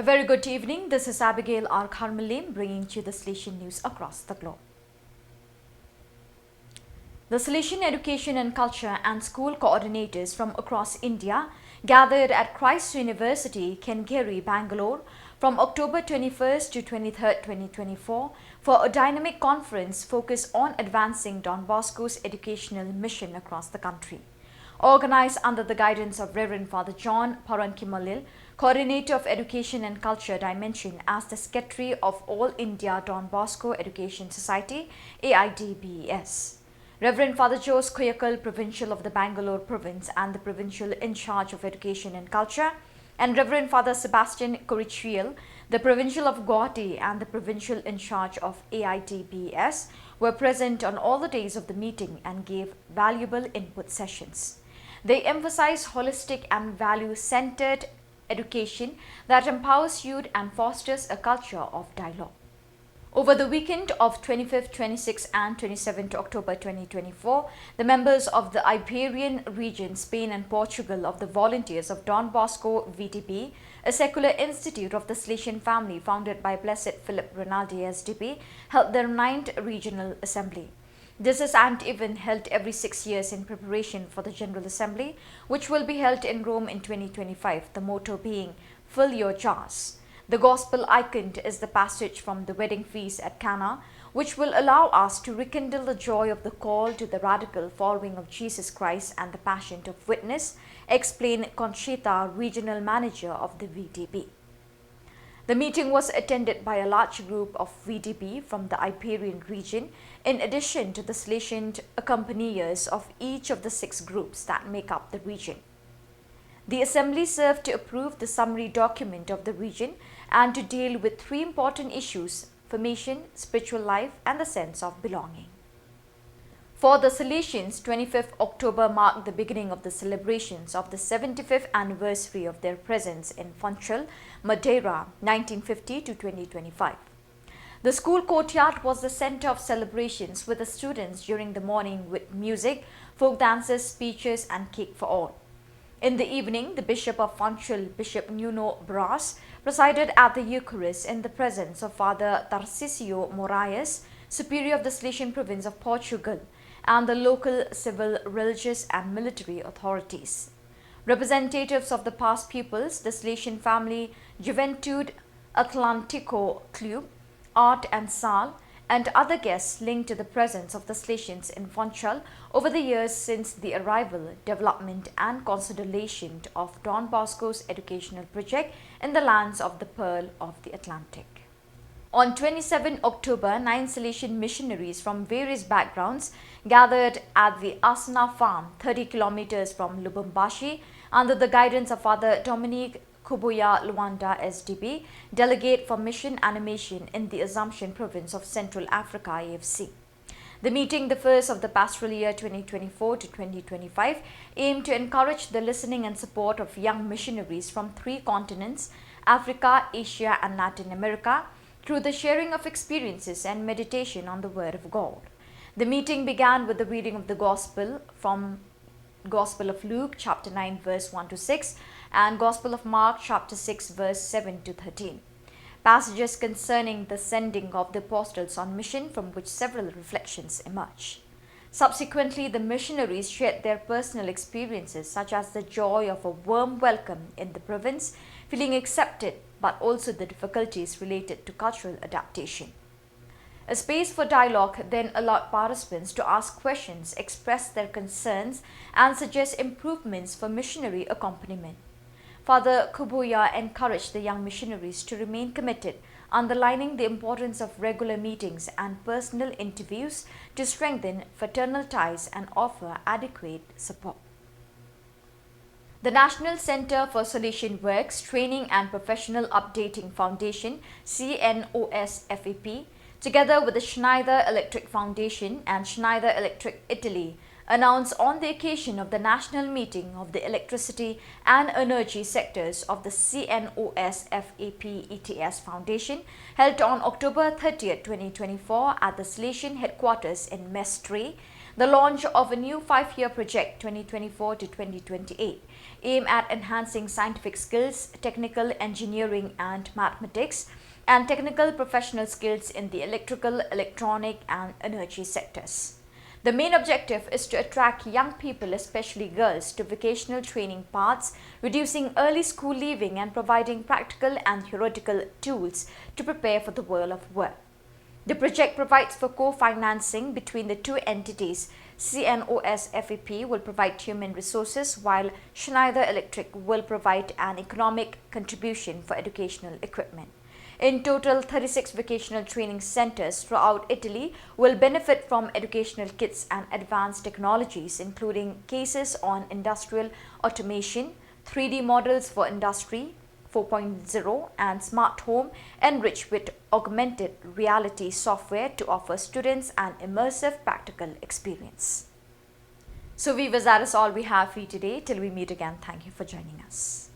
A very good evening. This is Abigail R. Carmelim bringing to you the Salesian news across the globe. The Salesian Education and Culture and School coordinators from across India gathered at Christ University, Kenkeri, Bangalore from October 21st to 23rd, 2024 for a dynamic conference focused on advancing Don Bosco's educational mission across the country. Organized under the guidance of Reverend Father John Parankimalil, Coordinator of Education and Culture Dimension as the Secretary of All India Don Bosco Education Society, AIDBES. Reverend Father Jose Koyakal, Provincial of the Bangalore Province and the Provincial in charge of Education and Culture, and Reverend Father Sebastian Khuborjylla, the Provincial of Guwahati and the Provincial in charge of AIDBES, were present on all the days of the meeting and gave valuable input sessions. They emphasized holistic and value-centered education that empowers youth and fosters a culture of dialogue. Over the weekend of 25th, 26th and 27th October 2024, the members of the Iberian region, Spain and Portugal of the Volunteers of Don Bosco VTB, a secular institute of the Salesian family founded by Blessed Philip Rinaldi SDB, held their 9th Regional Assembly. This is an event held every 6 years in preparation for the General Assembly, which will be held in Rome in 2025, the motto being, "Fill your jars." The gospel icon is the passage from the wedding feast at Cana, which will allow us to rekindle the joy of the call to the radical following of Jesus Christ and the passion of witness, explained Conchita, regional manager of the VTB. The meeting was attended by a large group of VTB from the Iberian region, in addition to the Salesian accompaniers of each of the 6 groups that make up the region. The assembly served to approve the summary document of the region and to deal with 3 important issues: formation, spiritual life, and the sense of belonging. For the Salesians, 25th October marked the beginning of the celebrations of the 75th anniversary of their presence in Funchal, Madeira, 1950 to 2025. The school courtyard was the center of celebrations with the students during the morning with music, folk dances, speeches, and cake for all. In the evening, the Bishop of Funchal, Bishop Nuno Bras, presided at the Eucharist in the presence of Father Tarcisio Moraes, Superior of the Salesian Province of Portugal, and the local civil, religious, and military authorities. Representatives of the past pupils, the Salesian family, Juventude Atlantico Club, Art and Sal, and other guests linked to the presence of the Salesians in Funchal over the years since the arrival, development, and consolidation of Don Bosco's educational project in the lands of the Pearl of the Atlantic. On 27 October, 9 Salesian missionaries from various backgrounds gathered at the Asana farm, 30 kilometers from Lubumbashi, under the guidance of Father Dominique Khuborjylla Luanda SDB, delegate for mission animation in the Assumption province of Central Africa AFC. The meeting, the first of the pastoral year 2024 to 2025, aimed to encourage the listening and support of young missionaries from 3 continents, Africa, Asia, and Latin America, through the sharing of experiences and meditation on the Word of God. The meeting began with the reading of the Gospel from Gospel of Luke, chapter 9, verse 1 to 6, and Gospel of Mark, chapter 6, verse 7 to 13. Passages concerning the sending of the apostles on mission, from which several reflections emerge. Subsequently, the missionaries shared their personal experiences, such as the joy of a warm welcome in the province, feeling accepted, but also the difficulties related to cultural adaptation. A space for dialogue then allowed participants to ask questions, express their concerns, and suggest improvements for missionary accompaniment. Father Khuborjylla encouraged the young missionaries to remain committed, underlining the importance of regular meetings and personal interviews to strengthen fraternal ties and offer adequate support. The National Center for Salesian Works, Training and Professional Updating Foundation, CNOSFAP, together with the Schneider Electric Foundation and Schneider Electric Italy, announced on the occasion of the national meeting of the electricity and energy sectors of the CNOSFAP ETS Foundation, held on October 30, 2024 at the Salesian headquarters in Mestre, The launch of a new 5-year project 2024 to 2028 aimed at enhancing scientific skills, technical engineering and mathematics, and technical professional skills in the electrical, electronic and energy sectors. The main objective is to attract young people, especially girls, to vocational training paths, reducing early school leaving and providing practical and theoretical tools to prepare for the world of work. The project provides for co-financing between the two entities. CNOS FEP will provide human resources while Schneider Electric will provide an economic contribution for educational equipment. In total, 36 vocational training centers throughout Italy will benefit from educational kits and advanced technologies, including cases on industrial automation, 3D models for Industry 4.0 and smart home, enriched with augmented reality software to offer students an immersive practical experience. So viewers, that is all we have for you today. Till we meet again, thank you for joining us.